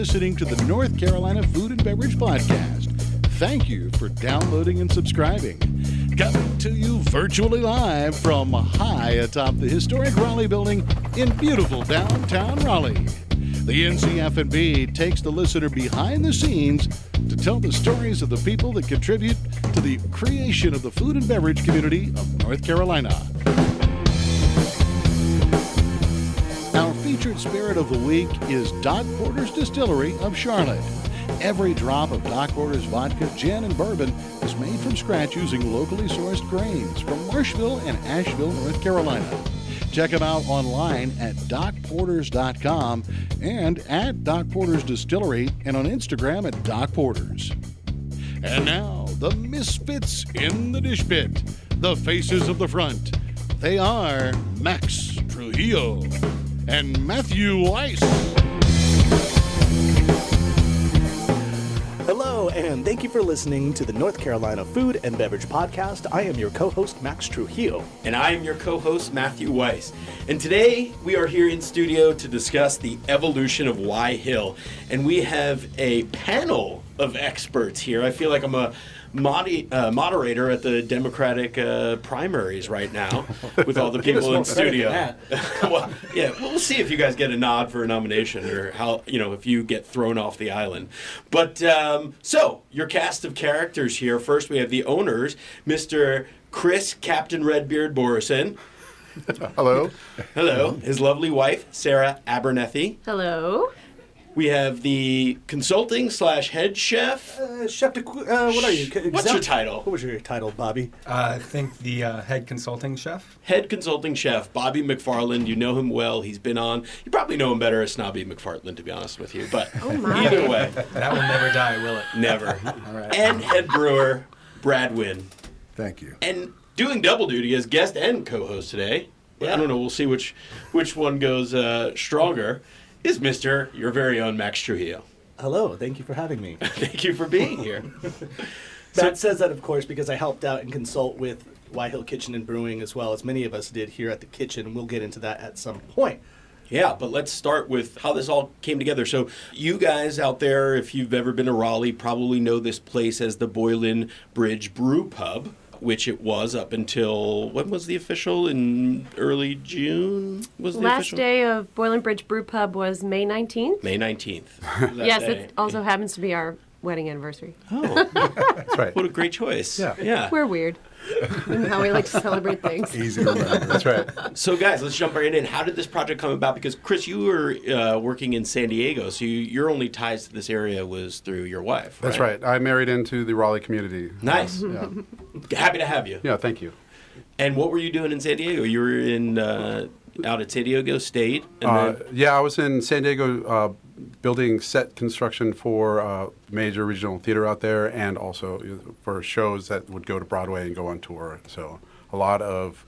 listening to the North Carolina Food and Beverage Podcast. Thank you for downloading and subscribing. Coming to you virtually live from high atop the historic Raleigh building in beautiful downtown Raleigh. The NCF&B takes the listener behind the scenes to tell the stories of the people that contribute to the creation of the food and beverage community of North Carolina. Our featured spirit of the week is Doc Porter's Distillery of Charlotte. Every drop of Doc Porter's vodka, gin, and bourbon is made from scratch using locally sourced grains from Marshville and Asheville, North Carolina. Check them out online at docporters.com and at Doc Porter's Distillery and on Instagram at Doc Porters. And now, the misfits in the dish pit, the faces of the front. They are Max Trujillo and Matthew Weiss. Hello, and thank you for listening to the North Carolina Food and Beverage Podcast. I am your co-host, Max Trujillo. And I am your co-host, Matthew Weiss. And today, we are here in studio to discuss the evolution of Y Hill. And we have a panel of experts here. I feel like I'm a moderator at the Democratic primaries right now with all the people in studio. Well, yeah, we'll see if you guys get a nod for a nomination or how, if you get thrown off the island. But so your cast of characters here. First, we have the owners, Mr. Chris Cap'n Redbeard Borresson. Hello. Hello. His lovely wife, Sara Abernethy. Hello. We have the consulting/head chef. Chef, what are you? What's your title? What was your title, Bobby? I think the head consulting chef. Head consulting chef, Bobby McFarland. You know him well. He's been on. You probably know him better as Snobby McFarland, to be honest with you. But either way. That will never die, will it? Never. All right. And head brewer, Brad Wynn. Thank you. And doing double duty as guest and co-host today. Yeah. I don't know. We'll see which one goes stronger. Is Mr. your very own Max Trujillo. Hello, thank you for having me. Thank you for being here. That says that, of course, because I helped out and consult with Y Hill Kitchen and Brewing as well as many of us did here at the kitchen. We'll get into that at some point. Yeah, but let's start with how this all came together. So you guys out there, if you've ever been to Raleigh, probably know this place as the Boylan Bridge Brew Pub, which it was up until, when was the official? In early June? Was the Last official? day of Boylan Bridge Brew Pub was May 19th. May 19th. Yes, it also happens to be our wedding anniversary. Oh, That's right. what a great choice. Yeah. We're weird in how we like to celebrate things. Easy to remember. That's right. So guys, let's jump right in. How did this project come about? Because Chris, you were working in San Diego, so your only ties to this area was through your wife, right? That's right. I married into the Raleigh community. Nice. Yeah. Happy to have you. Yeah, thank you. And what were you doing in San Diego? You were in out at San Diego State. And Yeah, I was in San Diego building set construction for major regional theater out there and also for shows that would go to Broadway and go on tour. So a lot of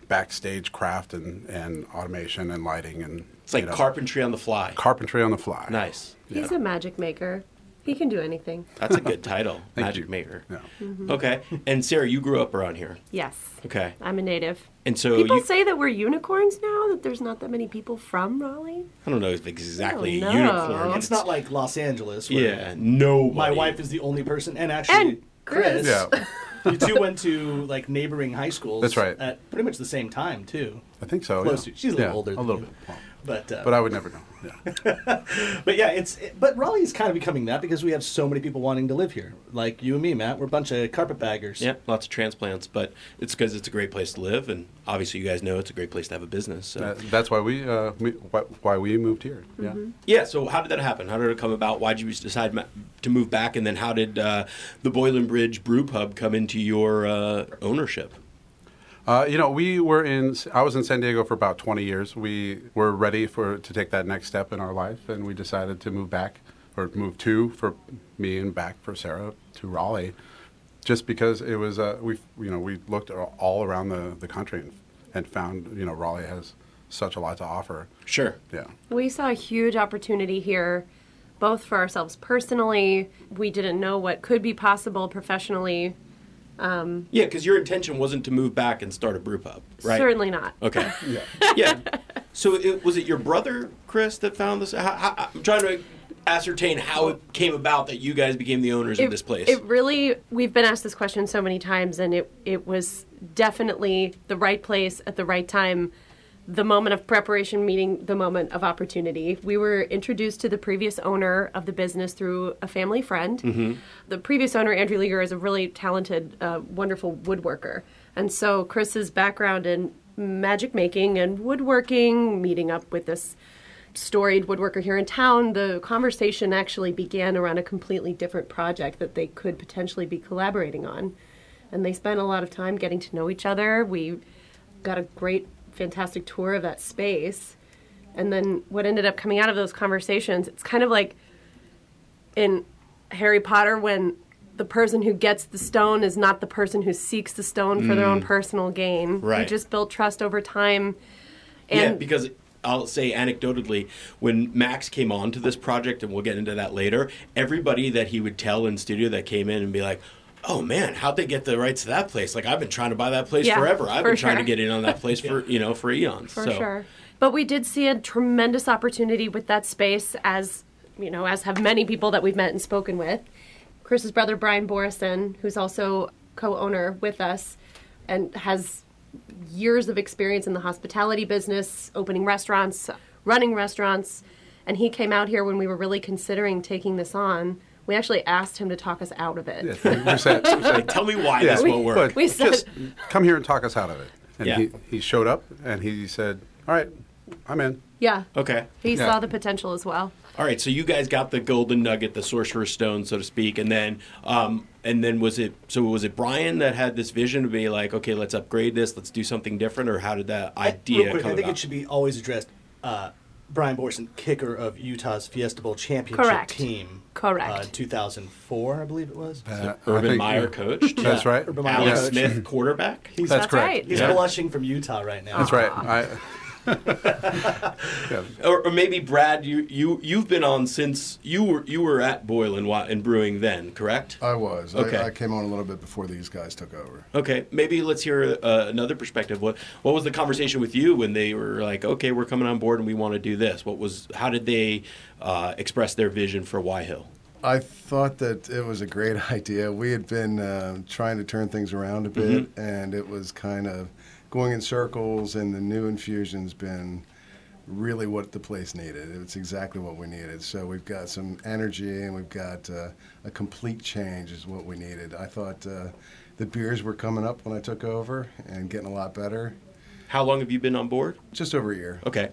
backstage craft and automation and lighting. And it's like carpentry on the fly. Carpentry on the fly. Nice. He's a magic maker. He can do anything. That's a good title. Thank Magic you. Maker. Yeah. Mm-hmm. Okay. And Sara, you grew up around here. Yes. Okay. I'm a native. And so People say that we're unicorns now, that there's not that many people from Raleigh. I don't know if exactly I a don't know. unicorn. It's not like Los Angeles where Yeah, nobody. my wife is the only person, and actually And Chris. Yeah. You two went to like neighboring high schools. That's right. At pretty much the same time too. I think so. Close yeah. to. She's a little older A than little you. bit. Well, But but I would never know. Yeah. But yeah, but Raleigh is kind of becoming that because we have so many people wanting to live here. Like you and me, Matt, we're a bunch of carpetbaggers. Yeah, lots of transplants, but it's because it's a great place to live, and obviously you guys know it's a great place to have a business. So. That's why we moved here. Yeah. Mm-hmm. Yeah, so how did that happen? How did it come about? Why did you decide to move back, and then how did the Boylan Bridge Brew Pub come into your ownership? I was in San Diego for about 20 years. We were ready to take that next step in our life, and we decided to move back, or move for me and back for Sara to Raleigh, just because it was, we looked all around the country and found, Raleigh has such a lot to offer. Sure. Yeah. We saw a huge opportunity here, both for ourselves personally. We didn't know what could be possible professionally. Yeah, because your intention wasn't to move back and start a brew pub, right? Certainly not. Okay. Yeah. So was it your brother, Chris, that found this? I'm trying to ascertain how it came about that you guys became the owners of this place. It really, we've been asked this question so many times, and it was definitely the right place at the right time, the moment of preparation meeting the moment of opportunity. We were introduced to the previous owner of the business through a family friend. Mm-hmm. The previous owner, Andrew Leaguer, is a really talented, wonderful woodworker. And so Chris's background in magic making and woodworking, meeting up with this storied woodworker here in town, the conversation actually began around a completely different project that they could potentially be collaborating on. And they spent a lot of time getting to know each other. We got a great, fantastic tour of that space. And then what ended up coming out of those conversations, it's kind of like in Harry Potter when the person who gets the stone is not the person who seeks the stone for their own personal gain. Right. We just built trust over time. And yeah, because I'll say anecdotally, when Max came on to this project, and we'll get into that later, everybody that he would tell in studio that came in and be like, oh man, how'd they get the rights to that place? Like, I've been trying to buy that place forever. I've been trying to get in on that place for eons. For sure. But we did see a tremendous opportunity with that space, as have many people that we've met and spoken with. Chris's brother, Brian Borresson, who's also co-owner with us and has years of experience in the hospitality business, opening restaurants, running restaurants. And he came out here when we were really considering taking this on. We actually asked him to talk us out of it. Yeah, we said, tell me why this won't work. But we said, just come here and talk us out of it. And he showed up and he said, all right, I'm in. Yeah. Okay. He saw the potential as well. All right, so you guys got the golden nugget, the sorcerer's stone, so to speak, and then was it Brian that had this vision to be like, okay, let's upgrade this, let's do something different, or how did that idea come about? I think it should be always addressed. Brian Borresson, kicker of Utah's Fiesta Bowl championship team. Correct. 2004, I believe it was. Urban Meyer coached. That's right. Urban Meyer Alex coached. Smith, quarterback. That's correct. Right. He's blushing from Utah right now. That's right. Or maybe Brad, you've been on since you were at Boylan and brewing then, correct? I was. Okay. I came on a little bit before these guys took over. Okay, maybe let's hear another perspective. What was the conversation with you when they were like, okay, we're coming on board and we want to do this? How did they express their vision for Y Hill? I thought that it was a great idea. We had been trying to turn things around a bit, and it was kind of going in circles, and the new infusion's been really what the place needed. It's exactly what we needed. So we've got some energy, and we've got a complete change is what we needed. I thought the beers were coming up when I took over and getting a lot better. How long have you been on board? Just over a year. Okay.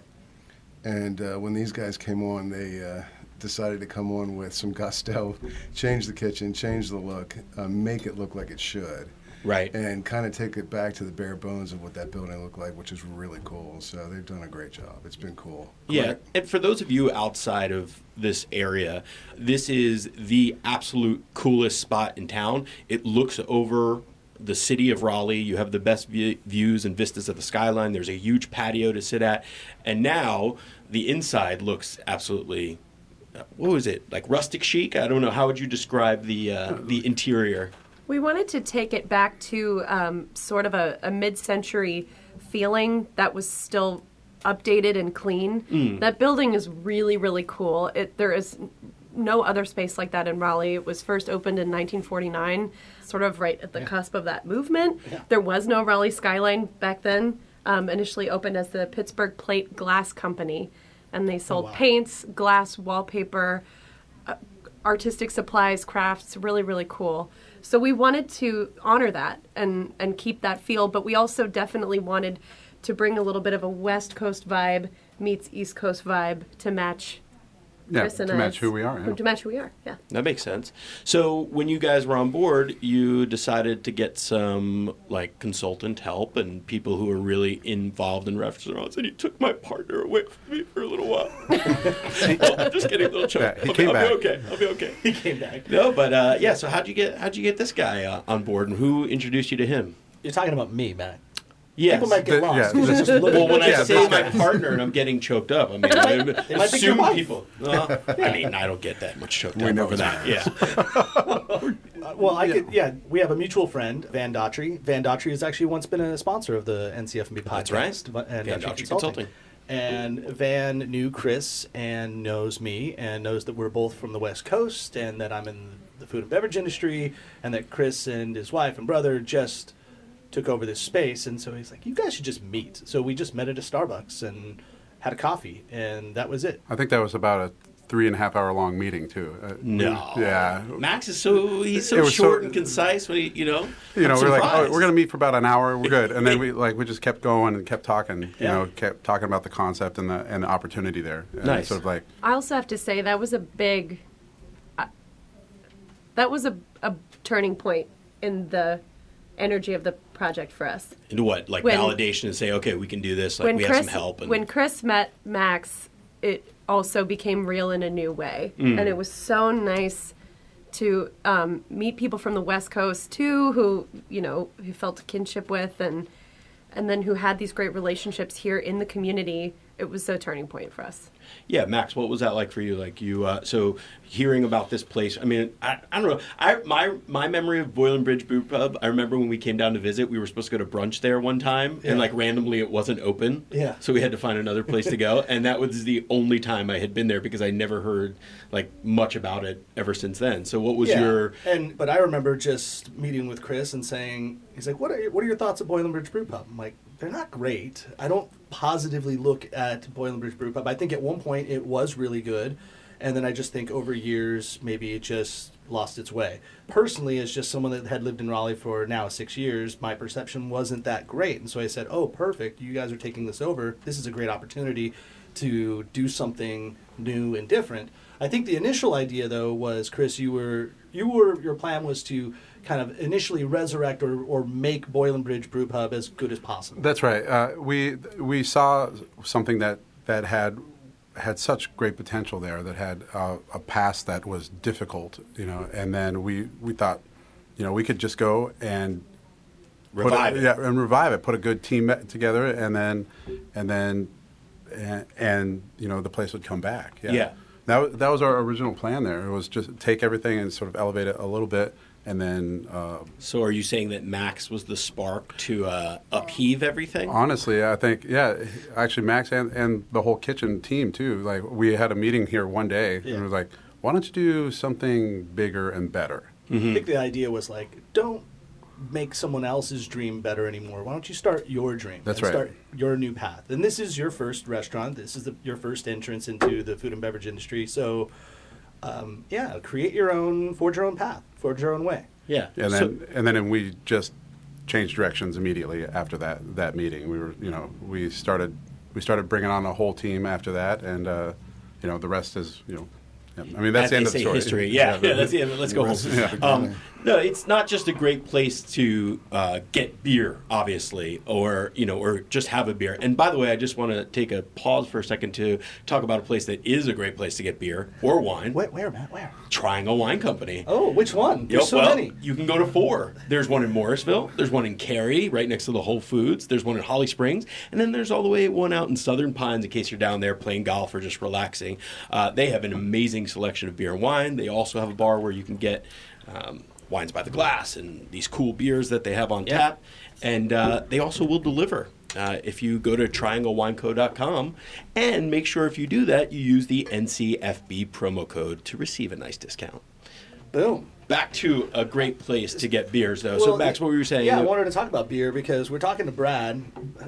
And when these guys came on, they decided to come on with some gusto, change the kitchen, change the look, make it look like it should. Right. And kind of take it back to the bare bones of what that building looked like, which is really cool. So they've done a great job. It's been cool. Yeah. And for those of you outside of this area, this is the absolute coolest spot in town. It looks over the city of Raleigh. You have the best views and vistas of the skyline. There's a huge patio to sit at. And now the inside looks absolutely, what was it, like rustic chic? I don't know. How would you describe the interior? We wanted to take it back to sort of a mid-century feeling that was still updated and clean. That building is really, really cool. There is no other space like that in Raleigh. It was first opened in 1949, sort of right at the cusp of that movement. Yeah. There was no Raleigh skyline back then. Initially opened as the Pittsburgh Plate Glass Company, and they sold paints, glass, wallpaper, artistic supplies, crafts, really, really cool. So we wanted to honor that and keep that feel, but we also definitely wanted to bring a little bit of a West Coast vibe meets East Coast vibe to match Chris and to match who we are. Yeah. To match who we are, yeah. That makes sense. So when you guys were on board, you decided to get some like consultant help and people who are really involved in restaurants, and you took my partner away from me for a little while. Well, I'm just kidding, little choke. He came back. I'll be okay. He came back. No, but so how'd you get this guy on board, and who introduced you to him? You're talking about me, Matt. Yes. People might get lost. Well, when I say my partner and I'm getting choked up, I mean, I might think assume your wife. people. I mean, I don't get that much choked up over that. Yeah. We have a mutual friend, Van Daughtry. Van Daughtry has actually once been a sponsor of the NCF&B podcast. That's right. And Van Daughtry Consulting. And Van knew Chris and knows me and knows that we're both from the West Coast and that I'm in the food and beverage industry and that Chris and his wife and brother just took over this space. And so he's like, you guys should just meet. So we just met at a Starbucks and had a coffee, and that was it. I think that was about a 3.5 hour long meeting too. No. Yeah. Max is so was short so- and concise when he, We're I'm like, surprised. we're gonna meet for about an hour. We're good, and then we just kept going and kept talking. Yeah. Kept talking about the concept and the opportunity there. And Nice. it's sort of like, I also have to say that was a big, that was a turning point in the energy of the project for us. Into what? Like When- validation and say, okay, we can do this. Like we have some help. And When Chris met Max, it also became real in a new way. And it was so nice to meet people from the West Coast too, who who felt a kinship with, and then who had these great relationships here in the community. It was a turning point for us. Yeah, Max, what was that like for you? Like you, so hearing about this place. I mean, I don't know. My memory of Boylan Bridge Brew Pub. I remember when we came down to visit, we were supposed to go to brunch there one time, and like randomly it wasn't open. Yeah. So we had to find another place to go, and that was the only time I had been there because I never heard like much about it ever since then. So what was your? But I remember just meeting with Chris and saying, he's like, what are your thoughts of Boylan Bridge Brew Pub? I'm like, they're not great. I don't positively look at Boylan Bridge Brew Pub. I think at one point it was really good, and then I just think over years maybe it just lost its way. Personally, as just someone that had lived in Raleigh for now 6 years, my perception wasn't that great, and so I said, oh, perfect, you guys are taking this over. This is a great opportunity to do something new and different. I think the initial idea, though, was, Chris, your plan was to kind of initially resurrect or make Boylan Bridge Brew Pub as good as possible. that's right. We saw something that had such great potential there, that had a past that was difficult, and then we thought, we could just go and Revive it. Yeah, and revive it. Put a good team together, and then the place would come back. Yeah. That was our original plan there. It was just take everything and sort of elevate it a little bit, and then. So are you saying that Max was the spark to upheave everything? Honestly, I think, actually Max and the whole kitchen team too. Like, we had a meeting here one day, and it was like, why don't you do something bigger and better? I think the idea was like, don't make someone else's dream better anymore. Why don't you start your dream? That's and right. Start your new path. And this is your first restaurant. This is your first entrance into the food and beverage industry. So, create your own, forge your own path, forge your own way. Yeah. And then we just changed directions immediately after that meeting. We started bringing on a whole team after that, and the rest is I mean, that's the end of the story. History. Yeah, that's the end. Let's go home. No, it's not just a great place to get beer, obviously, or just have a beer. And by the way, I just want to take a pause for a second to talk about a place that is a great place to get beer or wine. Where, Matt? Where? Triangle Wine Company. Oh, which one? There's so many. You can go to 4. There's one in Morrisville. There's one in Cary, right next to the Whole Foods. There's one in Holly Springs. And then there's all the way one out in Southern Pines in case you're down there playing golf or just relaxing. They have an amazing selection of beer and wine. They also have a bar where you can get wines by the glass and these cool beers that they have on tap. And they also will deliver. If you go to trianglewineco.com, and make sure if you do that, you use the NCFB promo code to receive a nice discount. Boom. Back to a great place to get beers, though. Well, So, Max, what were you saying? Yeah, I wanted to talk about beer because we're talking to Brad.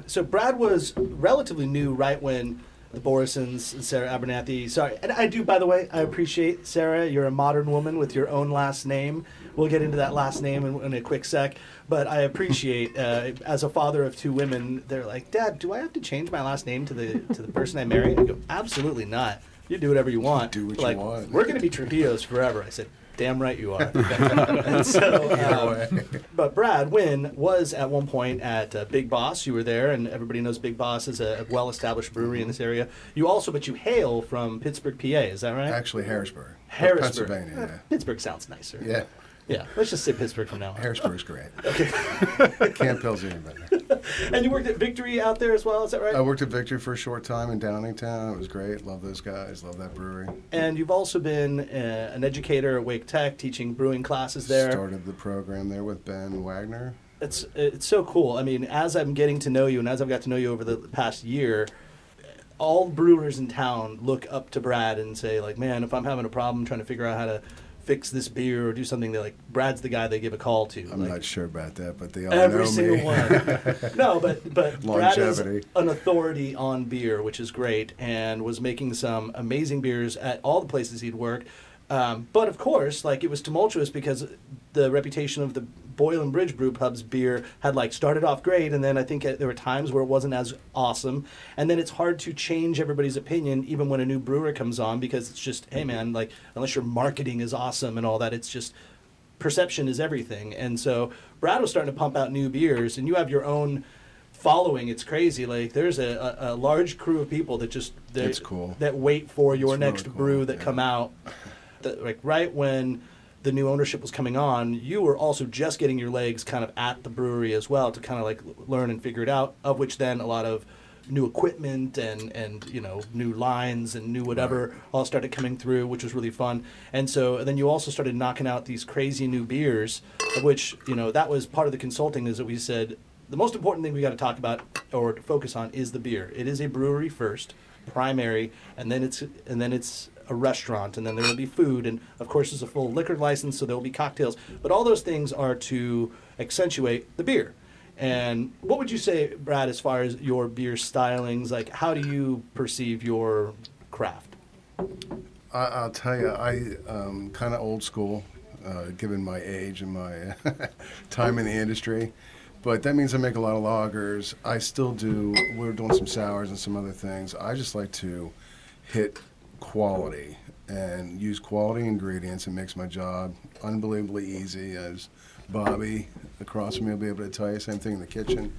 So Brad was relatively new right when the Borressons and Sara Abernethy. Sorry, and I do, by the way, I appreciate, Sara, you're a modern woman with your own last name. We'll get into that last name in a quick sec. But I appreciate, as a father of 2 women, they're like, Dad, do I have to change my last name to the person I marry? I go, absolutely not. You do whatever you want. Do what like, you want. We're going to be Trujillos forever. I said, damn right you are. And so, but Brad Wynn was at one point at Big Boss. You were there, and everybody knows Big Boss is a well-established brewery in this area. But you hail from Pittsburgh, PA. Is that right? Actually, Harrisburg. Harrisburg. Pennsylvania, yeah. Pittsburgh sounds nicer. Yeah. Yeah, let's just say Pittsburgh from now on. Harrisburg's great. Can't Pill's any better. And you worked at Victory out there as well, is that right? I worked at Victory for a short time in Downingtown. It was great. Love those guys. Love that brewery. And you've also been an educator at Wake Tech, teaching brewing classes there. Started the program there with Ben Wagner. It's so cool. I mean, as I'm getting to know you and as I've got to know you over the past year, all brewers in town look up to Brad and say, like, man, if I'm having a problem trying to figure out how to fix this beer or do something, they're like, Brad's the guy they give a call to. I'm like, not sure about that, but they all every know single me. one. No, but Brad is Longevity. an authority on beer, which is great, and was making some amazing beers at all the places he'd worked. But of course, like, it was tumultuous because the reputation of the Boylan Bridge Brew Pub's beer had, like, started off great, and then I think there were times where it wasn't as awesome, and then it's hard to change everybody's opinion even when a new brewer comes on, because it's just, hey man, like, unless your marketing is awesome and all that, it's just perception is everything. And so Brad was starting to pump out new beers, and you have your own following. It's crazy. Like, there's a large crew of people that just It's cool. that wait for your It's next really cool, brew that yeah. come out. Like, right when the new ownership was coming on, you were also just getting your legs kind of at the brewery as well to kind of like learn and figure it out, of which then a lot of new equipment and you know, new lines and new whatever all started coming through, which was really fun. And so then you also started knocking out these crazy new beers, of which, you know, that was part of the consulting, is that we said the most important thing we got to talk about or to focus on is the beer. It is a brewery first, primary, and then it's a restaurant, and then there will be food, and of course there's a full liquor license, so there will be cocktails. But all those things are to accentuate the beer. And what would you say, Brad, as far as your beer stylings? Like, how do you perceive your craft? I'll tell you, I kind of old school, given my age and my time in the industry. But that means I make a lot of lagers. I still do. We're doing some sours and some other things. I just like to hit quality and use quality ingredients. It makes my job unbelievably easy, as Bobby across from me will be able to tell you. Same thing in the kitchen.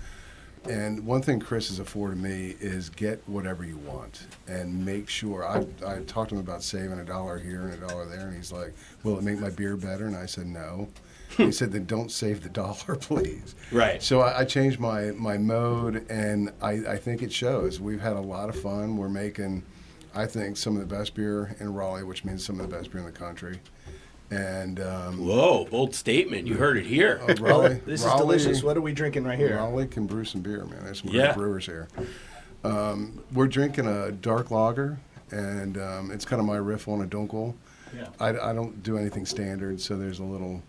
And one thing Chris has afforded me is get whatever you want and make sure. I talked to him about saving $1 here and $1 there, and he's like, will it make my beer better? And I said, no. He said, then don't save the dollar, please. Right. So I changed my mode, and I think it shows. We've had a lot of fun. We're making, I think, some of the best beer in Raleigh, which means some of the best beer in the country. And Whoa, bold statement. You heard it here. Raleigh, This is Raleigh- delicious. What are we drinking right here? Raleigh can brew some beer, man. There's some Yeah. great brewers here. We're drinking a dark lager, and it's kind of my riff on a dunkel. Yeah. I don't do anything standard, so there's a little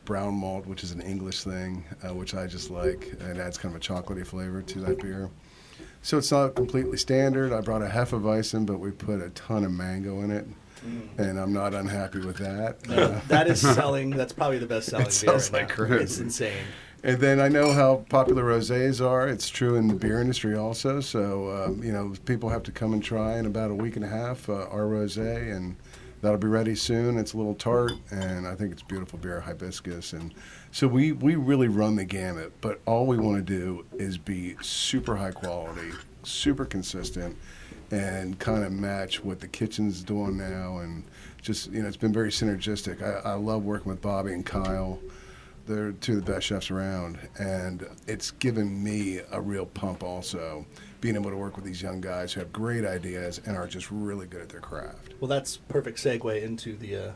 brown malt, which is an English thing, which I just like. It adds kind of a chocolatey flavor to that beer. So it's not completely standard. I brought a Hefeweizen, but we put a ton of mango in it, and I'm not unhappy with that. That is selling. That's probably the best selling It beer sells right like now. crazy. It's insane. And then I know how popular rosés are. It's true in the beer industry also. So, you know, people have to come and try in about a week and a half our rosé, and that'll be ready soon. It's a little tart, and I think it's beautiful beer, hibiscus. And so we really run the gamut, but all we want to do is be super high quality, super consistent, and kind of match what the kitchen's doing now. And just, you know, it's been very synergistic. I love working with Bobby and Kyle. They're two of the best chefs around, and it's given me a real pump also, being able to work with these young guys who have great ideas and are just really good at their craft. Well, that's perfect segue into the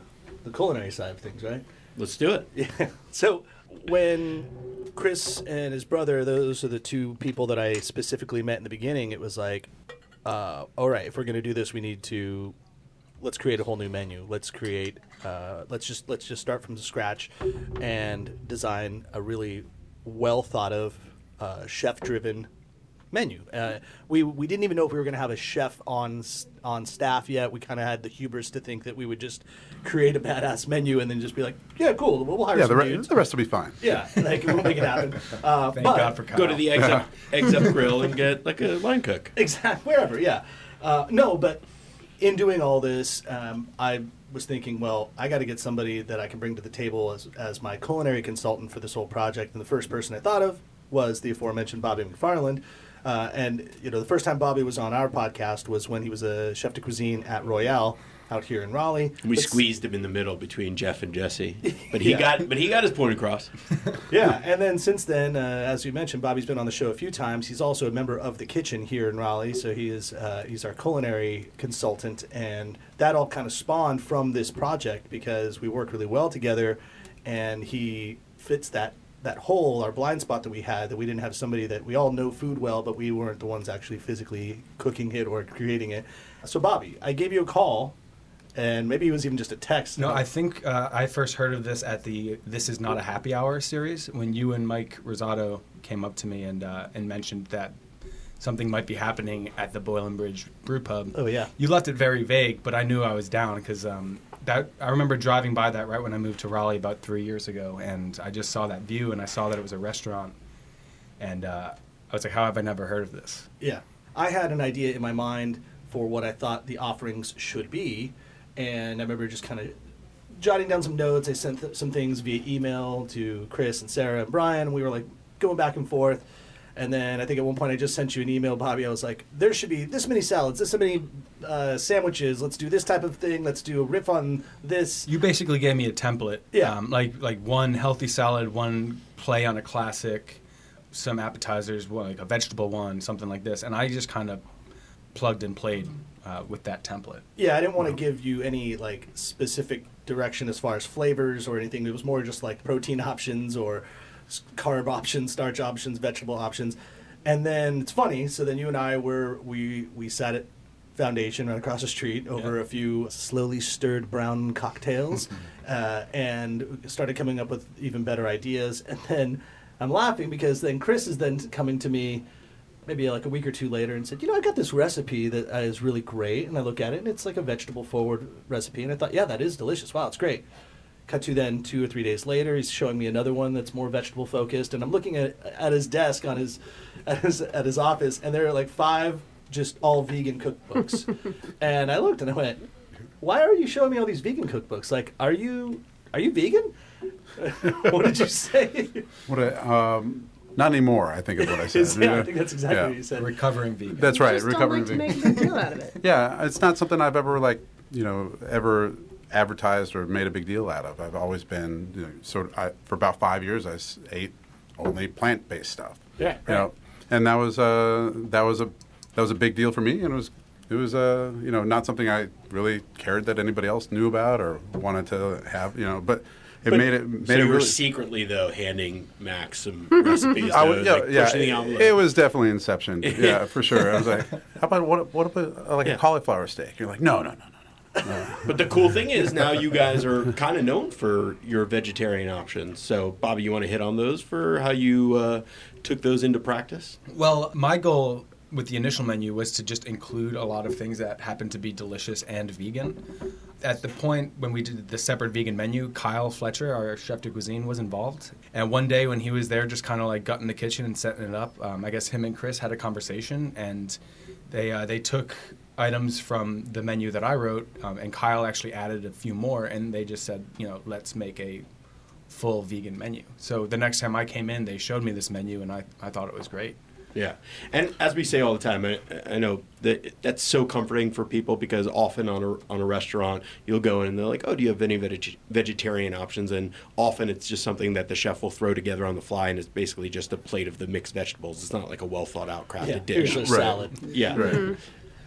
culinary side of things, right? Let's do it. Yeah. So when Chris and his brother, those are the two people that I specifically met in the beginning, it was like, all right, if we're going to do this, we need to, let's create a whole new menu. Let's create, let's just start from scratch and design a really well thought of, chef-driven menu. We didn't even know if we were going to have a chef on staff yet. We kind of had the hubris to think that we would just create a badass menu and then just be like, yeah, cool, we'll hire Yeah, some dudes. the rest will be fine. Yeah, like, we'll make it happen. Thank God for Kyle. Go to the Eggs Up Grill and get like a line cook. Exactly, wherever, yeah. No, but in doing all this, I was thinking, well, I got to get somebody that I can bring to the table as my culinary consultant for this whole project. And the first person I thought of was the aforementioned Bobby McFarland. And, you know, the first time Bobby was on our podcast was when he was a chef de cuisine at Royale out here in Raleigh. We But- squeezed him in the middle between Jeff and Jesse, but he Yeah. got his point across. Yeah, and then since then, as you mentioned, Bobby's been on the show a few times. He's also a member of the kitchen here in Raleigh, so he's our culinary consultant, and that all kind of spawned from this project because we work really well together, and he fits that that hole, our blind spot that we had, that we didn't have somebody that we all know food well, but we weren't the ones actually physically cooking it or creating it. So Bobby, I gave you a call, and maybe it was even just a text. No, I think I first heard of this at the This Is Not a Happy Hour series when you and Mike Rosado came up to me and mentioned that something might be happening at the Boylan Bridge Brew Pub. Oh, yeah. You left it very vague, but I knew I was down because I remember driving by that right when I moved to Raleigh about 3 years ago, and I just saw that view, and I saw that it was a restaurant, and I was like, how have I never heard of this? Yeah. I had an idea in my mind for what I thought the offerings should be, and I remember just kind of jotting down some notes. I sent some things via email to Chris and Sara and Brian, and we were like going back and forth. And then I think at one point I just sent you an email, Bobby. I was like, there should be this many salads, this many sandwiches. Let's do this type of thing. Let's do a riff on this. You basically gave me a template. Yeah. Like one healthy salad, one play on a classic, some appetizers, like a vegetable one, something like this. And I just kind of plugged and played with that template. Yeah, I didn't want to give you any like specific direction as far as flavors or anything. It was more just like protein options or carb options, starch options, vegetable options. And then it's funny, so then you and I we sat at Foundation right across the street over a few slowly stirred brown cocktails and started coming up with even better ideas. And then I'm laughing because then Chris is then coming to me maybe like a week or two later and said, I got this recipe that is really great. And I look at it and it's like a vegetable forward recipe. And I thought, yeah, that is delicious. Wow, it's great. Cut to then 2 or 3 days later, he's showing me another one that's more vegetable focused, and I'm looking at his desk on at his office, and there are like 5 just all vegan cookbooks. And I looked and I went, "Why are you showing me all these vegan cookbooks? Like, are you vegan?" What did you say? Not anymore, I think is what I said. I think that's exactly what you said. Recovering vegan. That's right, Just recovering don't like vegan. to make a big deal out of it. Yeah, it's not something I've ever ever advertised or made a big deal out of. I've always been for about 5 years I ate only plant-based stuff. Yeah, and that was a big deal for me, and it was not something I really cared that anybody else knew about or wanted to have, but it made it So you were really secretly though handing Max some recipes. Pushing the envelope. It was definitely Inception. Yeah, for sure. I was like, how about what about a cauliflower steak? You're like, no. But the cool thing is now you guys are kind of known for your vegetarian options. So, Bobby, you want to hit on those for how you took those into practice? Well, my goal with the initial menu was to just include a lot of things that happened to be delicious and vegan. At the point when we did the separate vegan menu, Kyle Fletcher, our chef de cuisine, was involved. And one day when he was there just kind of like gutting the kitchen and setting it up, I guess him and Chris had a conversation, and they took items from the menu that I wrote, and Kyle actually added a few more, and they just said, let's make a full vegan menu. So the next time I came in, they showed me this menu, and I thought it was great. Yeah. And as we say all the time, I know that's so comforting for people because often on a restaurant, you'll go in and they're like, oh, do you have any vegetarian options? And often it's just something that the chef will throw together on the fly, and it's basically just a plate of the mixed vegetables. It's not like a well-thought-out crafted dish. Here's a salad. Yeah. Right. Mm-hmm.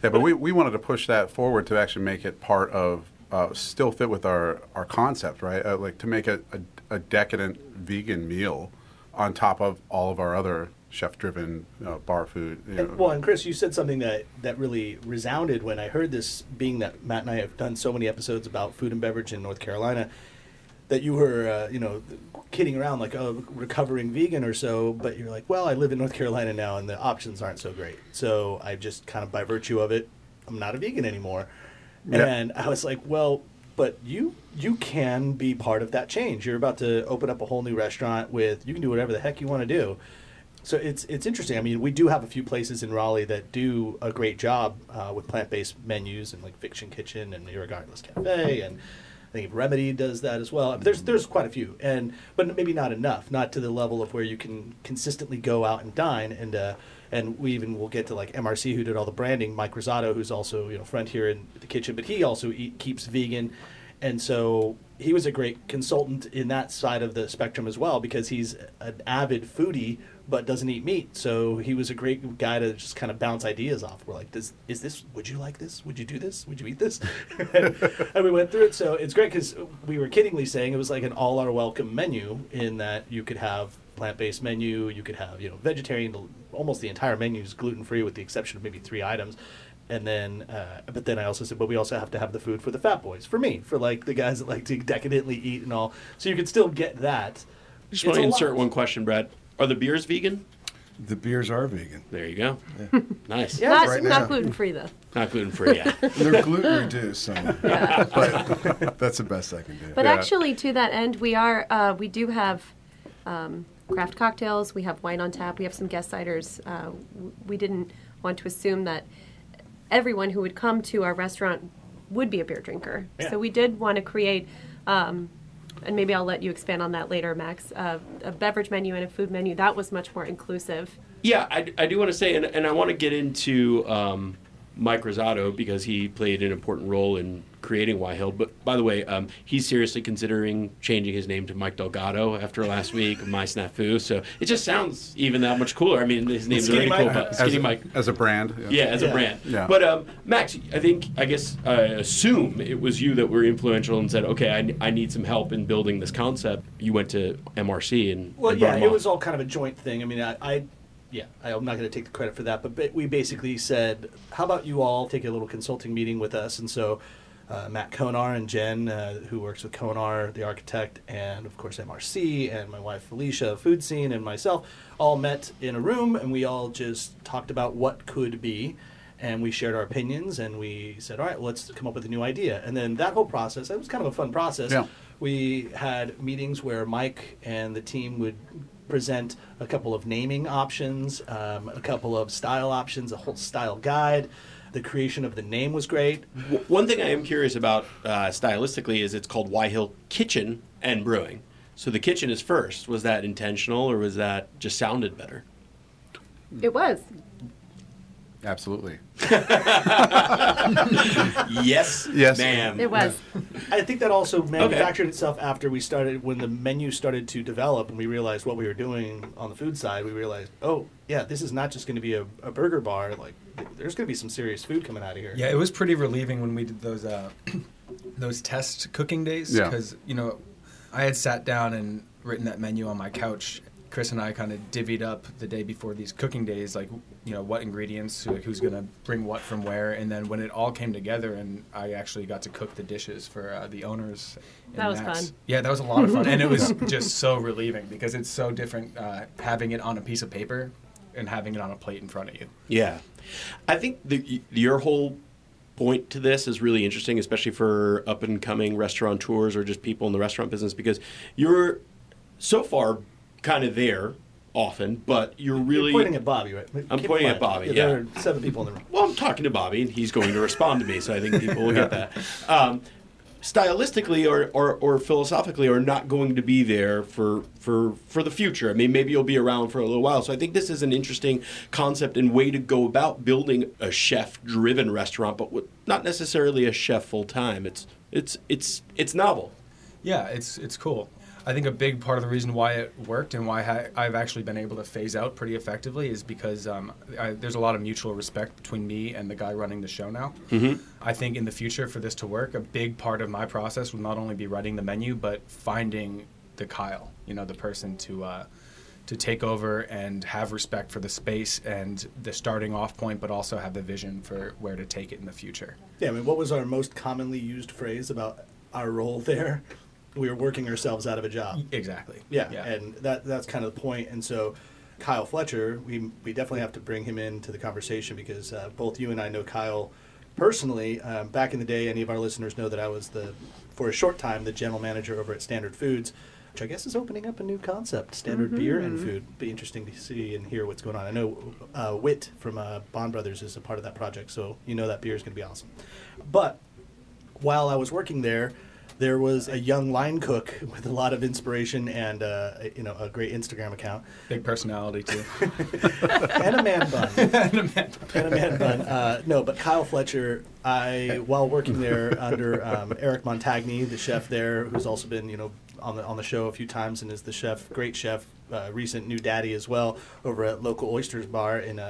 Yeah, but we wanted to push that forward to actually make it part of, still fit with our concept, right? Like to make a decadent vegan meal on top of all of our other chef-driven bar food. And Chris, you said something that really resounded when I heard this, being that Matt and I have done so many episodes about food and beverage in North Carolina, that you were, kidding around like, oh, recovering vegan or so, but you're like, well, I live in North Carolina now and the options aren't so great. So I just kind of, by virtue of it, I'm not a vegan anymore. Yeah. And I was like, well, but you can be part of that change. You're about to open up a whole new restaurant you can do whatever the heck you want to do. So it's interesting. I mean, we do have a few places in Raleigh that do a great job with plant-based menus, and like Fiction Kitchen and Irregardless Cafe, and I think Remedy does that as well. There's quite a few, but maybe not enough, not to the level of where you can consistently go out and dine. And we even will get to like MRC, who did all the branding, Mike Rosado, who's also a friend here in the kitchen, but he also keeps vegan, and so he was a great consultant in that side of the spectrum as well, because he's an avid foodie but doesn't eat meat. So he was a great guy to just kind of bounce ideas off. We're like, would you like this? Would you do this? Would you eat this? and we went through it. So it's great because we were kiddingly saying it was like an all are welcome menu, in that you could have plant-based menu. You could have, vegetarian. Almost the entire menu is gluten-free with the exception of maybe 3 items. And then, but then I also said, but we also have to have the food for the fat boys, for me, for like the guys that like to decadently eat and all. So you could still get that. Just want to insert one question, Brad. Are the beers vegan? The beers are vegan. There you go. Yeah. Nice. Yeah. Not, Right not now. gluten-free, though. Not gluten-free, yeah. They're gluten reduced, but that's the best I can do. But Yeah. actually, to that end, we do have craft cocktails. We have wine on tap. We have some guest ciders. We didn't want to assume that everyone who would come to our restaurant would be a beer drinker. Yeah. So we did want to create, and maybe I'll let you expand on that later, Max, a beverage menu and a food menu. That was much more inclusive. Yeah, I do want to say, and I want to get into Mike Rosado because he played an important role in creating Why Hill. But by the way, he's seriously considering changing his name to Mike Delgado after last week of My Snafu. So it just sounds even that much cooler. I mean, his name's Skinny already cool, Mike. but Skinny Mike. As a brand. Yeah, as a Yeah. brand. Yeah. But Max, I assume it was you that were influential and said, okay, I need some help in building this concept. You went to MRC and Well, and brought yeah, him it on. was all kind of a joint thing. I mean, I'm not going to take the credit for that, but we basically said, how about you all take a little consulting meeting with us? And so Matt Konar and Jen, who works with Konar, the architect, and of course MRC, and my wife Felicia, Food Scene, and myself, all met in a room, and we all just talked about what could be, and we shared our opinions, and we said, all right, let's come up with a new idea. And then that whole process, it was kind of a fun process. Yeah. We had meetings where Mike and the team would present a couple of naming options, a couple of style options, a whole style guide. The creation of the name was great. One thing I am curious about stylistically is it's called Why Hill Kitchen and Brewing. So the kitchen is first. Was that intentional or was that just sounded better? It was. Absolutely. Yes, Yes. ma'am. It was. I think that also manufactured itself after we started, when the menu started to develop and we realized what we were doing on the food side. We realized, oh, yeah, this is not just going to be a burger bar. Like, there's going to be some serious food coming out of here. Yeah, it was pretty relieving when we did those those test cooking days Yeah. because I had sat down and written that menu on my couch. Chris and I kind of divvied up the day before these cooking days, like what ingredients, who's going to bring what from where, and then when it all came together, and I actually got to cook the dishes for the owners. and That was Max. fun. Yeah, that was a lot of fun, and it was just so relieving because it's so different having it on a piece of paper and having it on a plate in front of you. Yeah. I think your whole point to this is really interesting, especially for up-and-coming restaurateurs or just people in the restaurant business, because you're so far kind of there often, but you're really... You're pointing at Bobby, right? I'm Keep pointing quiet. at Bobby, There are 7 people in the room. Well, I'm talking to Bobby, and he's going to respond to me, so I think people will get that. Stylistically or philosophically are not going to be there for the future. I mean, maybe you'll be around for a little while. So I think this is an interesting concept and way to go about building a chef-driven restaurant, but with not necessarily a chef full-time. It's novel. Yeah, it's cool. I think a big part of the reason why it worked and why I've actually been able to phase out pretty effectively is because there's a lot of mutual respect between me and the guy running the show now. Mm-hmm. I think in the future for this to work, a big part of my process will not only be writing the menu, but finding the Kyle, the person to take over and have respect for the space and the starting off point, but also have the vision for where to take it in the future. Yeah, I mean, what was our most commonly used phrase about our role there? We were working ourselves out of a job. Exactly. Yeah, and that's kind of the point. And so Kyle Fletcher, we definitely have to bring him into the conversation because both you and I know Kyle personally. Back in the day, any of our listeners know that I was for a short time, the general manager over at Standard Foods, which I guess is opening up a new concept, Standard Beer and Food. Be interesting to see and hear what's going on. I know Whit from Bond Brothers is a part of that project, so that beer is going to be awesome. But while I was working there was a young line cook with a lot of inspiration and a great Instagram account. Big personality too. And a man bun. And a man bun. No, but Kyle Fletcher, while working there under Eric Montagny, the chef there, who's also been on the show a few times and is the great chef, recent new daddy as well, over at Local Oysters Bar in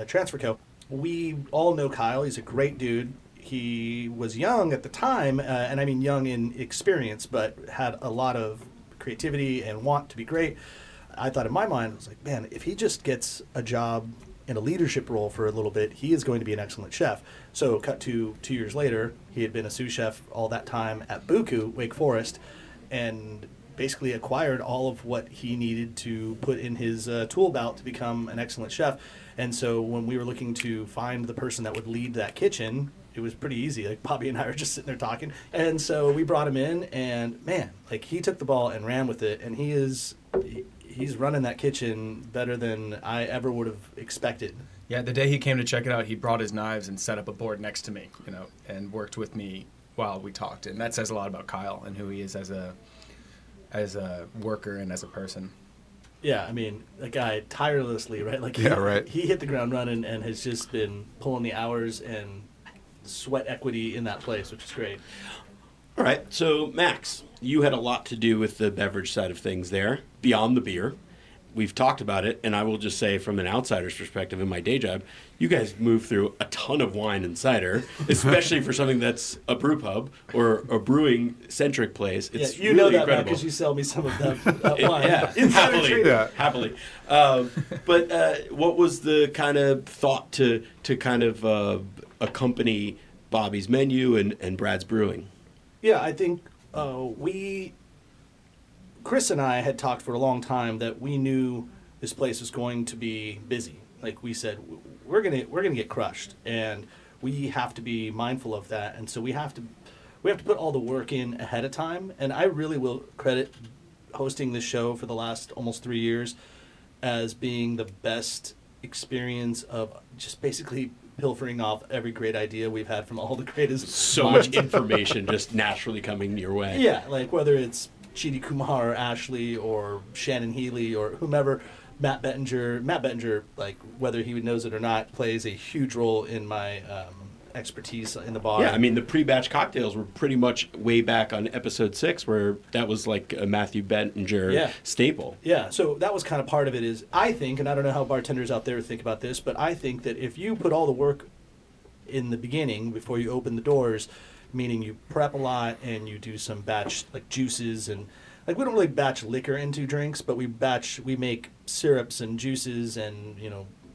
Transfer Co. We all know Kyle. He's a great dude. He was young at the time, and I mean young in experience, but had a lot of creativity and want to be great. I thought in my mind, I was like, man, if he just gets a job in a leadership role for a little bit, he is going to be an excellent chef. So cut to 2 years later, he had been a sous chef all that time at Buku, Wake Forest, and basically acquired all of what he needed to put in his tool belt to become an excellent chef. And so when we were looking to find the person that would lead that kitchen, it was pretty easy. Like, Bobby and I were just sitting there talking. And so we brought him in, and man, like, he took the ball and ran with it, and he's running that kitchen better than I ever would have expected. Yeah, the day he came to check it out, he brought his knives and set up a board next to me, and worked with me while we talked. And that says a lot about Kyle and who he is as a worker and as a person. Yeah, I mean, the guy tirelessly, right? Like, he hit the ground running and has just been pulling the hours and sweat equity in that place, which is great. All right, so Max, you had a lot to do with the beverage side of things there, beyond the beer. We've talked about it, and I will just say from an outsider's perspective in my day job, you guys move through a ton of wine and cider, especially for something that's a brew pub or a brewing-centric place. It's you really know that incredible. Because you sell me some of that wine. Happily. But what was the kind of thought to kind of accompany Bobby's menu and Brad's brewing? Yeah, I think Chris and I had talked for a long time that we knew this place was going to be busy. Like we said, we're gonna get crushed, and we have to be mindful of that. And so we have to put all the work in ahead of time. And I really will credit hosting this show for the last almost 3 years as being the best experience of just basically pilfering off every great idea we've had from all the greatest. So much information just naturally coming your way. Yeah, like whether it's Chidi Kumar or Ashley or Shannon Healy or whomever, Matt Bettinger, like whether he knows it or not, plays a huge role in my expertise in the bar. Yeah, I mean, the pre-batch cocktails were pretty much way back on episode 6 where that was like a Matthew Bettinger staple. Yeah, so that was kind of part of it is, I think, and I don't know how bartenders out there think about this, but I think that if you put all the work in the beginning before you open the doors, meaning you prep a lot and you do some batch like juices and like we don't really batch liquor into drinks, but we make syrups and juices and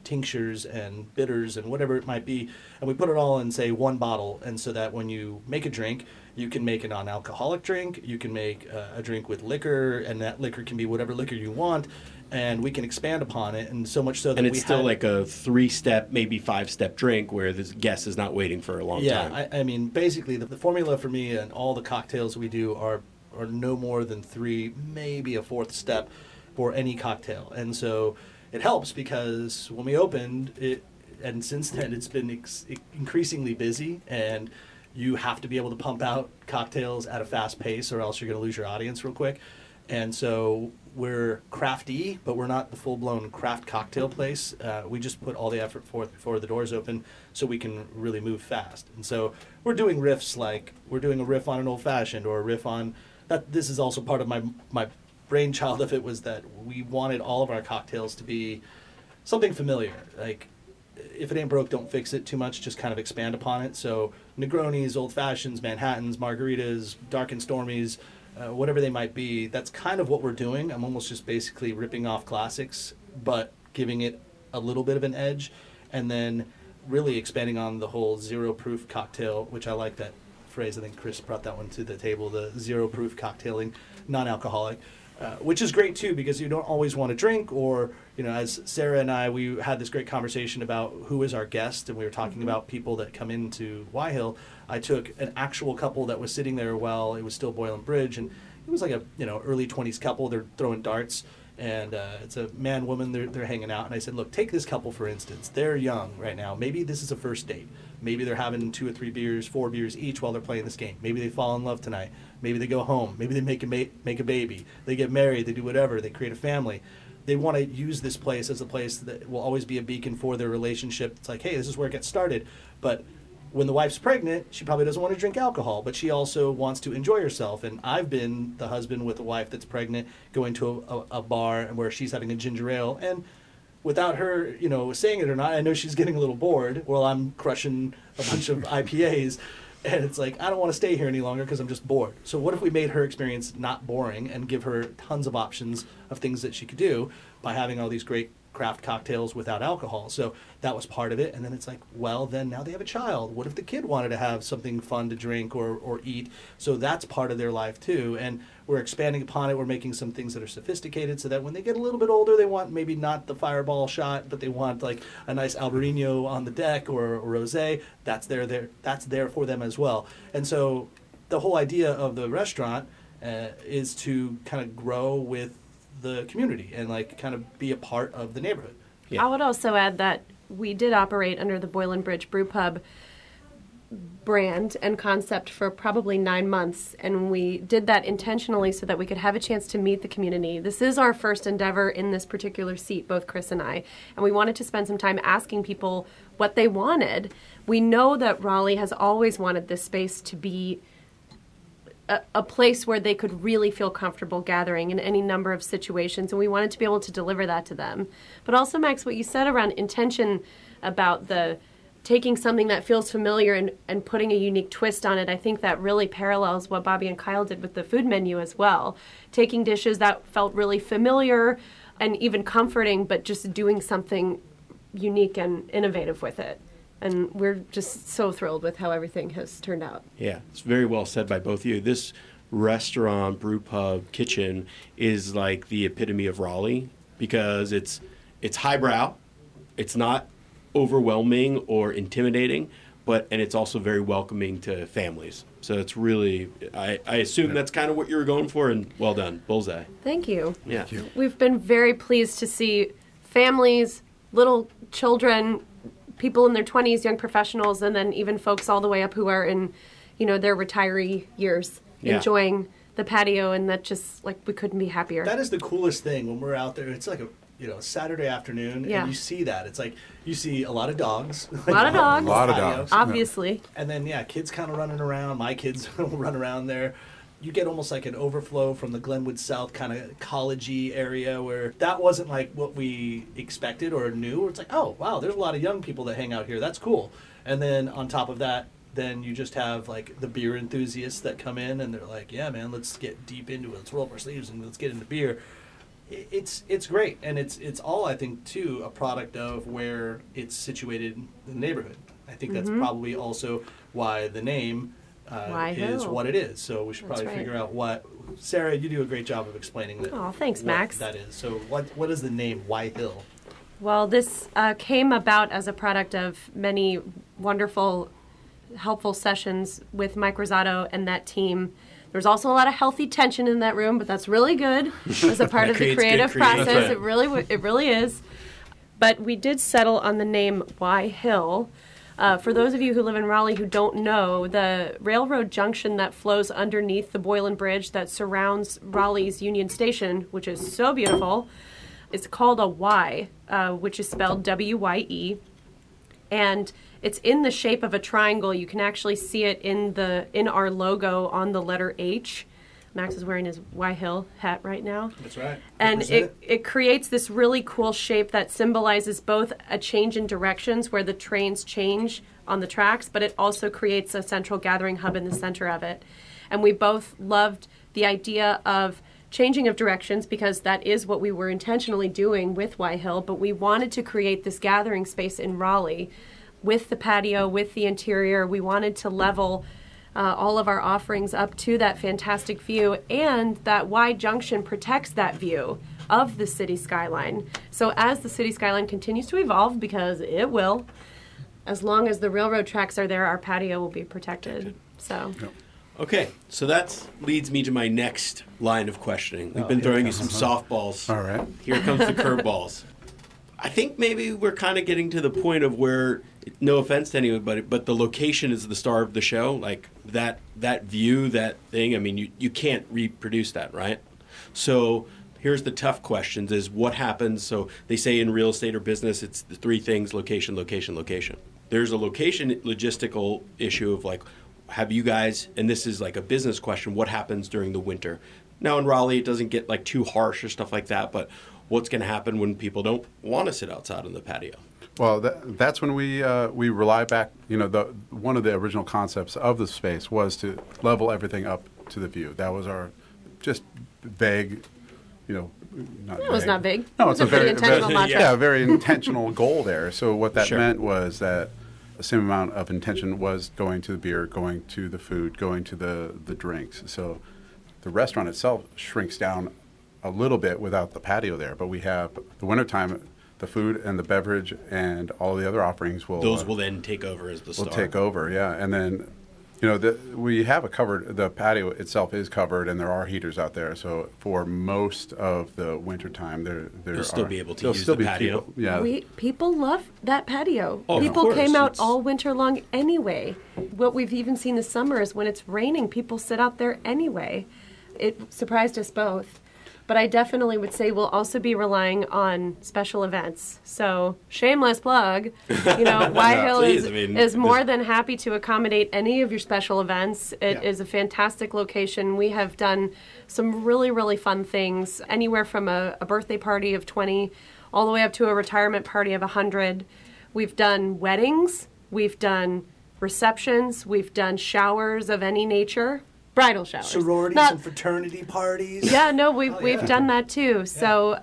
tinctures and bitters and whatever it might be, and we put it all in say one bottle, and so that when you make a drink, you can make a non-alcoholic drink, you can make a drink with liquor, and that liquor can be whatever liquor you want, and we can expand upon it, and so much so that and it's still like a 3-step, maybe 5-step drink where the guest is not waiting for a long time. Yeah, I mean, basically, the formula for me and all the cocktails we do are no more than 3, maybe a 4th step for any cocktail, and so it helps because when we opened it, and since then it's been increasingly busy, and you have to be able to pump out cocktails at a fast pace or else you're going to lose your audience real quick. And so we're crafty, but we're not the full-blown craft cocktail place. We just put all the effort forth before the doors open so we can really move fast. And so we're doing riffs like we're doing a riff on an old-fashioned or a riff on that. This is also part of my brainchild of it was that we wanted all of our cocktails to be something familiar. Like, if it ain't broke, don't fix it too much. Just kind of expand upon it. So Negronis, Old Fashions, Manhattans, Margaritas, Dark and Stormies, whatever they might be, that's kind of what we're doing. I'm almost just basically ripping off classics, but giving it a little bit of an edge, and then really expanding on the whole zero-proof cocktail, which I like that phrase. I think Chris brought that one to the table, the zero-proof cocktailing, non-alcoholic. Which is great too, because you don't always want to drink, or as Sara and I, we had this great conversation about who is our guest, and we were talking about people that come into Y Hill. I took an actual couple that was sitting there while it was still Boylan Bridge, and it was like a early 20s couple. They're throwing darts, and it's a man woman. They're hanging out, and I said, look, take this couple for instance. They're young right now. Maybe this is a first date. Maybe they're having 2 or 3 beers, 4 beers each while they're playing this game. Maybe they fall in love tonight. Maybe they go home. Maybe they make a baby. They get married. They do whatever. They create a family. They want to use this place as a place that will always be a beacon for their relationship. It's like, hey, this is where it gets started. But when the wife's pregnant, she probably doesn't want to drink alcohol, but she also wants to enjoy herself. And I've been the husband with a wife that's pregnant going to a bar where she's having a ginger ale, and without her, saying it or not, I know she's getting a little bored while I'm crushing a bunch of IPAs. And it's like, I don't want to stay here any longer because I'm just bored. So what if we made her experience not boring and give her tons of options of things that she could do by having all these great craft cocktails without alcohol? So that was part of it. And then it's like, well, then now they have a child. What if the kid wanted to have something fun to drink or eat? So that's part of their life too. And we're expanding upon it. We're making some things that are sophisticated so that when they get a little bit older, they want maybe not the fireball shot, but they want like a nice Albarino on the deck or a rosé. That's there for them as well. And so the whole idea of the restaurant is to kind of grow with the community and like kind of be a part of the neighborhood. I would also add that we did operate under the Boylan Bridge Brew Pub brand and concept for probably 9 months, and we did that intentionally so that we could have a chance to meet the community. This is our first endeavor in this particular seat, both Chris and I, and we wanted to spend some time asking people what they wanted. We know that Raleigh has always wanted this space to be a place where they could really feel comfortable gathering in any number of situations, and we wanted to be able to deliver that to them. But also, Max, what you said around intention about the taking something that feels familiar and putting a unique twist on it, I think that really parallels what Bobby and Kyle did with the food menu as well. Taking dishes that felt really familiar and even comforting, but just doing something unique and innovative with it. And we're just so thrilled with how everything has turned out. Yeah, it's very well said by both of you. This restaurant, Brew Pub Kitchen, is like the epitome of Raleigh because it's highbrow, it's not overwhelming or intimidating, and it's also very welcoming to families. So it's really, I assume that's kind of what you were going for, and well done, bullseye. Thank you. Yeah. Thank you. We've been very pleased to see families, little children, people in their 20s, young professionals, and then even folks all the way up who are in, their retiree years, enjoying the patio, and that just, like, we couldn't be happier. That is the coolest thing when we're out there. It's like a Saturday afternoon, and you see that. It's like you see a lot of dogs. A lot of dogs. A lot of dogs. Obviously. And then, kids kind of running around. My kids will run around there. You get almost like an overflow from the Glenwood South kind of college-y area where that wasn't like what we expected or knew. It's like, oh, wow, there's a lot of young people that hang out here. That's cool. And then on top of that, then you just have like the beer enthusiasts that come in and they're like, yeah, man, let's get deep into it. Let's roll up our sleeves and let's get into beer. It's great. And it's all, I think, too, a product of where it's situated in the neighborhood. I think that's probably also why the name is what it is. So we should probably figure out what. Sara, you do a great job of explaining that. Oh, thanks, what Max. that is. So what is the name Why Hill? Well, this came about as a product of many wonderful, helpful sessions with Mike Rosato and that team. There's also a lot of healthy tension in that room, but that's really good as a part of the creative process. It really is. But we did settle on the name Why Hill. For those of you who live in Raleigh who don't know, the railroad junction that flows underneath the Boylan Bridge that surrounds Raleigh's Union Station, which is so beautiful, it's called a Y, which is spelled W-Y-E. And it's in the shape of a triangle. You can actually see it in our logo on the letter H. Max is wearing his Y Hill hat right now. That's right. And it creates this really cool shape that symbolizes both a change in directions where the trains change on the tracks, but it also creates a central gathering hub in the center of it. And we both loved the idea of changing of directions because that is what we were intentionally doing with Y Hill, but we wanted to create this gathering space in Raleigh with the patio, with the interior. We wanted to level all of our offerings up to that fantastic view, and that Y Junction protects that view of the city skyline. So as the city skyline continues to evolve, because it will, as long as the railroad tracks are there, our patio will be protected. So. Yep. Okay, so that leads me to my next line of questioning. We've been throwing you some softballs. All right. Here comes the curveballs. I think maybe we're kind of getting to the point of where, no offense to anybody, but the location is the star of the show. Like that view, that thing, I mean, you can't reproduce that, right? So here's the tough questions is what happens. So they say in real estate or business, it's the three things: location, location, location. There's a location logistical issue of like, have you guys, and this is like a business question, what happens during the winter? Now in Raleigh, it doesn't get like too harsh or stuff like that, but what's going to happen when people don't want to sit outside on the patio? Well, that's when we rely back. One of the original concepts of the space was to level everything up to the view. That was our just vague, not It was not big. No, It it's was a pretty very intentional mantra. very intentional goal there. So what that Sure. meant was that the same amount of intention was going to the beer, going to the food, going to the drinks. So the restaurant itself shrinks down a little bit without the patio there, but we have the wintertime, the food and the beverage and all the other offerings Those will then take over as the star. will take over, yeah. And then, we have the patio itself is covered and there are heaters out there. So for most of the wintertime, You'll still be able to use the patio. People, yeah. People love that patio. Oh, of People course. came out It's- all winter long anyway. What we've even seen this summer is when it's raining, people sit out there anyway. It surprised us both. But I definitely would say we'll also be relying on special events. So, shameless plug, Y Hill please, is more than happy to accommodate any of your special events. It is a fantastic location. We have done some really, really fun things, anywhere from a birthday party of 20 all the way up to a retirement party of 100. We've done weddings. We've done receptions. We've done showers of any nature. Bridal showers. Sororities and fraternity parties. Yeah, no, we've done that too. So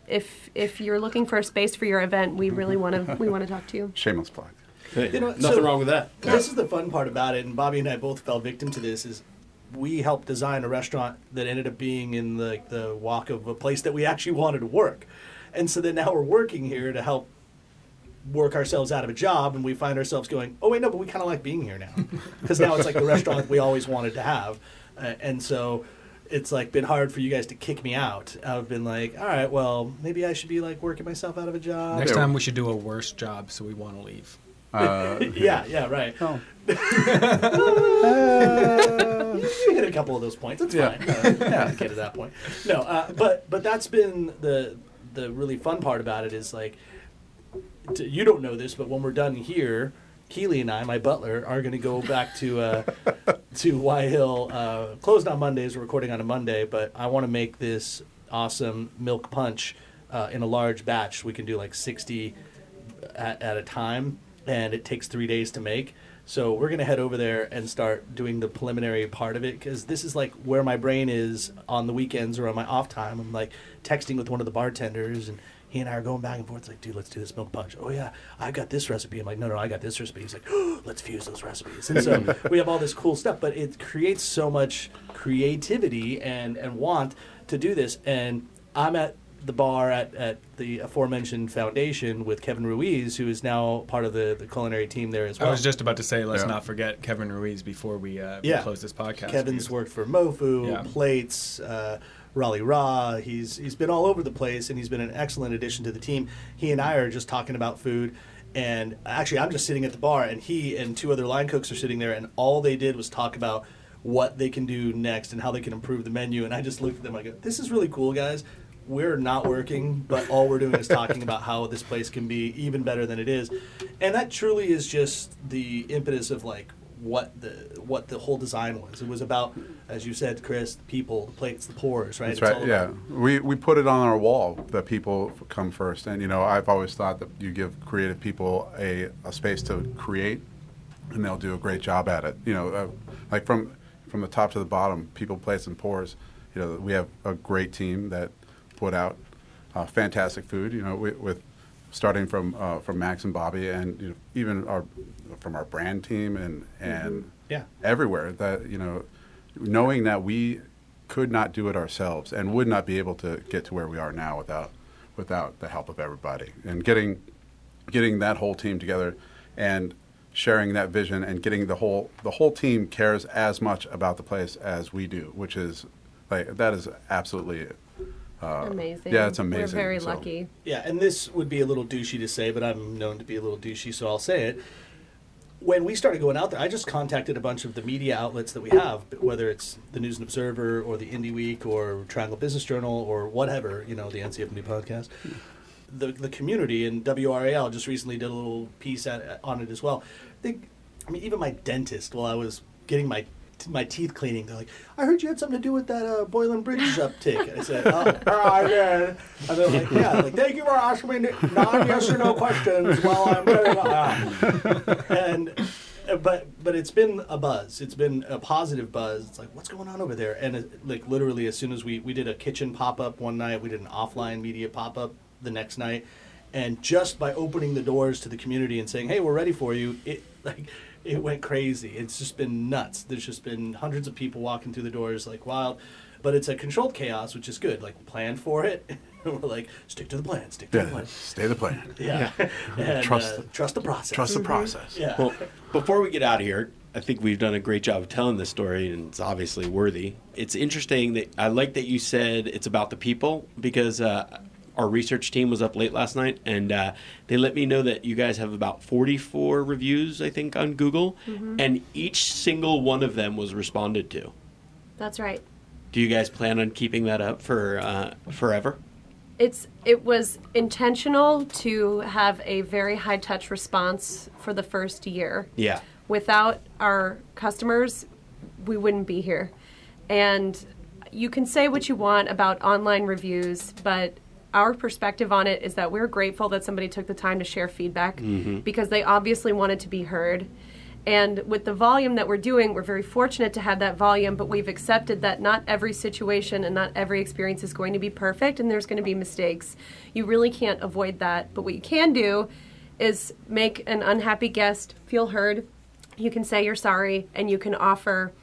if you're looking for a space for your event, we really want to talk to you. Shameless plug. Hey, So nothing wrong with that. This is the fun part about it, and Bobby and I both fell victim to this, is we helped design a restaurant that ended up being in the walk of a place that we actually wanted to work. And so then now we're working here to help work ourselves out of a job, and we find ourselves going, oh wait, no, but we kind of like being here now, because now it's like the restaurant we always wanted to have, and so it's like been hard for you guys to kick me out. I've been like, all right, well, maybe I should be like working myself out of a job. Next time we should do a worse job so we want to leave. Yeah, right. Oh. You hit a couple of those points. It's fine. Get to that point. No, but that's been the really fun part about it is like, you don't know this, but when we're done here, Keely and I, my butler, are going to go back to Y Hill. Closed on Mondays. We're recording on a Monday, but I want to make this awesome milk punch in a large batch. We can do like 60 at a time, and it takes 3 days to make. So we're going to head over there and start doing the preliminary part of it, because this is like where my brain is on the weekends or on my off time. I'm like texting with one of the bartenders, and he and I are going back and forth. It's like, dude, let's do this milk punch. Oh, yeah, I got this recipe. I'm like, no, I got this recipe. He's like, oh, let's fuse those recipes. And so we have all this cool stuff, but it creates so much creativity and want to do this. And I'm at the bar at the aforementioned foundation with Kevin Ruiz, who is now part of the culinary team there as well. I was just about to say, let's not forget Kevin Ruiz before we close this podcast. Kevin's worked for Mofu, Yeah. Plates, Raleigh Raw. He's been all over the place, and he's been an excellent addition to the team. He and I are just talking about food, and actually I'm just sitting at the bar, and he and two other line cooks are sitting there, and all they did was talk about what they can do next and how they can improve the menu. And I just looked at them, I go, this is really cool, guys. We're not working, but all we're doing is talking about how this place can be even better than it is. And that truly is just the impetus of like what the whole design was. It was about, as you said, Chris, the people, the plates, the pours, right? That's It's right. all Yeah, about- we put it on our wall that people come first, and I've always thought that you give creative people a space to create, and they'll do a great job at it. Like from the top to the bottom, people, plates, and pours. We have a great team that put out fantastic food. With starting from Max and Bobby, and even from our brand team and Yeah. everywhere, that knowing that we could not do it ourselves and would not be able to get to where we are now without the help of everybody, and getting that whole team together and sharing that vision, and getting the whole team cares as much about the place as we do, which is that is absolutely Amazing. Yeah, it's amazing. We're very So- lucky. Yeah, and this would be a little douchey to say, but I'm known to be a little douchey, so I'll say it. When we started going out there, I just contacted a bunch of the media outlets that we have, whether it's the News and Observer or the Indie Week or Triangle Business Journal or whatever, the NCF New Podcast. The community, and WRAL just recently did a little piece on it as well. Even my dentist, while I was getting my my teeth cleaning. They're like, I heard you had something to do with that Boylan Bridge uptick. I said, I did. And they're like, yeah, like, thank you for asking me non-yes or no questions while I'm getting And but it's been a buzz. It's been a positive buzz. It's like, what's going on over there? And like literally, as soon as we did a kitchen pop-up one night, we did an offline media pop-up the next night, and just by opening the doors to the community and saying, hey, we're ready for you, it went crazy. It's just been nuts. There's just been hundreds of people walking through the doors like wild. But it's a controlled chaos, which is good. Like, plan for it. We're like, stick to the plan, stick to the plan. Stay the plan. Yeah. And, trust the process. Trust the process. Yeah. Well, before we get out of here, I think we've done a great job of telling this story, and it's obviously worthy. It's interesting that I like that you said it's about the people, because our research team was up late last night, and they let me know that you guys have about 44 reviews, I think, on Google, and each single one of them was responded to. That's right. Do you guys plan on keeping that up for forever? It was intentional to have a very high-touch response for the first year. Yeah. Without our customers, we wouldn't be here. And you can say what you want about online reviews, but our perspective on it is that we're grateful that somebody took the time to share feedback because they obviously wanted to be heard. And with the volume that we're doing, we're very fortunate to have that volume, but we've accepted that not every situation and not every experience is going to be perfect, and there's going to be mistakes. You really can't avoid that. But what you can do is make an unhappy guest feel heard. You can say you're sorry, and you can offer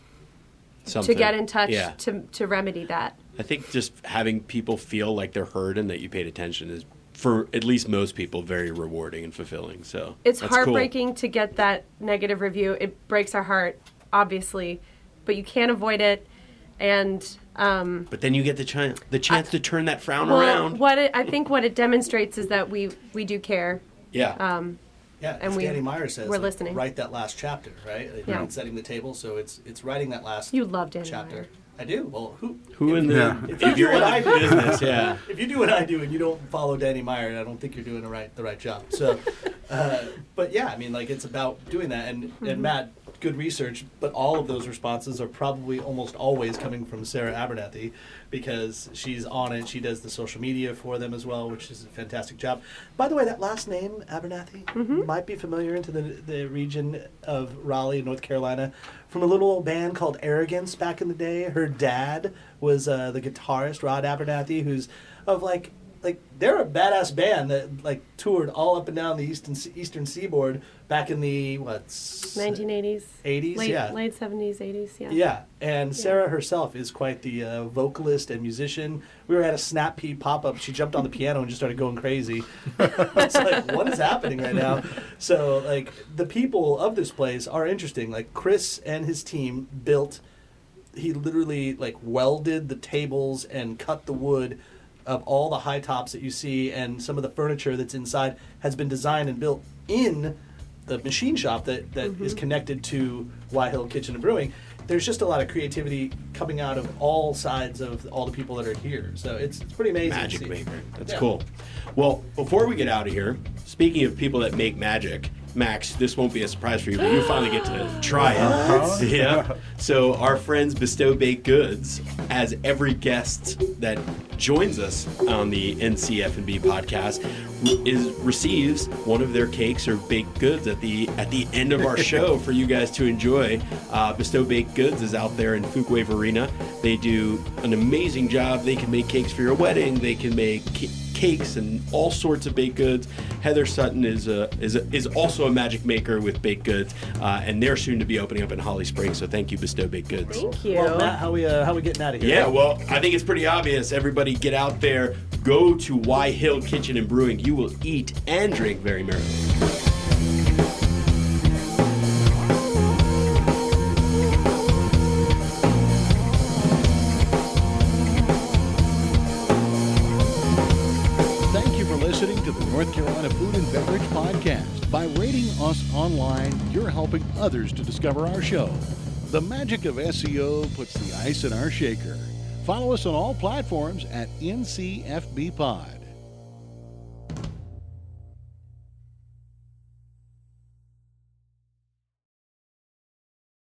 Something. to get in touch Yeah. to remedy that. I think just having people feel like they're heard and that you paid attention is, for at least most people, very rewarding and fulfilling. So It's that's heartbreaking to get that negative review. It breaks our heart, obviously, but you can't avoid it. And But then you get the chance to turn that frown around. I think what it demonstrates is that we do care. Yeah. Yeah, And as we- Danny Meyer says, we're like, listening. write that last chapter, right? Yeah. It's setting the table, so it's writing that last You love Danny chapter. Meyer. I do. Well, Who in the Yeah. if you're in the business, yeah. If you do what I do and you don't follow Danny Meyer, I don't think you're doing the right job. So, but yeah, I mean, like, it's about doing that. And Matt, good research, but all of those responses are probably almost always coming from Sara Abernethy, because she's on it. She does the social media for them as well, which is a fantastic job. By the way, that last name, Abernethy, might be familiar into the region of Raleigh, North Carolina, from a little band called Arrogance back in the day. Her dad was the guitarist, Rod Abernethy, who's of like they're a badass band that like toured all up and down the eastern seaboard back in the 1980s. 80s, yeah. Late 70s, 80s, yeah. Yeah, and Sara herself is quite the vocalist and musician. We were at a Snap Pea pop-up. She jumped on the piano and just started going crazy. It's like, what is happening right now? So, like, the people of this place are interesting. Like, Chris and his team he literally, like, welded the tables and cut the wood of all the high tops that you see, and some of the furniture that's inside has been designed and built in the machine shop that is connected to Y Hill Kitchen and Brewing. There's just a lot of creativity coming out of all sides of all the people that are here. So it's pretty amazing. Magic to see. maker. That's Yeah. cool. Well, before we get out of here, speaking of people that make magic, Max, this won't be a surprise for you, but you finally get to try it. Yeah. So our friends Bestow Baked Goods, as every guest that joins us on the NCF&B podcast receives one of their cakes or baked goods at the end of our show for you guys to enjoy. Bestow Baked Goods is out there in Fuquay Arena. They do an amazing job. They can make cakes for your wedding. They can make cakes and all sorts of baked goods. Heather Sutton is also a magic maker with baked goods, and they're soon to be opening up in Holly Springs. So thank you, Bestow Baked Goods. Thank you. Well, Matt, how we getting out of here? Yeah, well, I think it's pretty obvious. Everybody get out there, go to Y Hill Kitchen and Brewing. You will eat and drink very merrily. Thank you for listening to the North Carolina Food and Beverage Podcast. By rating us online, you're helping others to discover our show. The magic of SEO puts the ice in our shaker. Follow us on all platforms at NCFB Pod.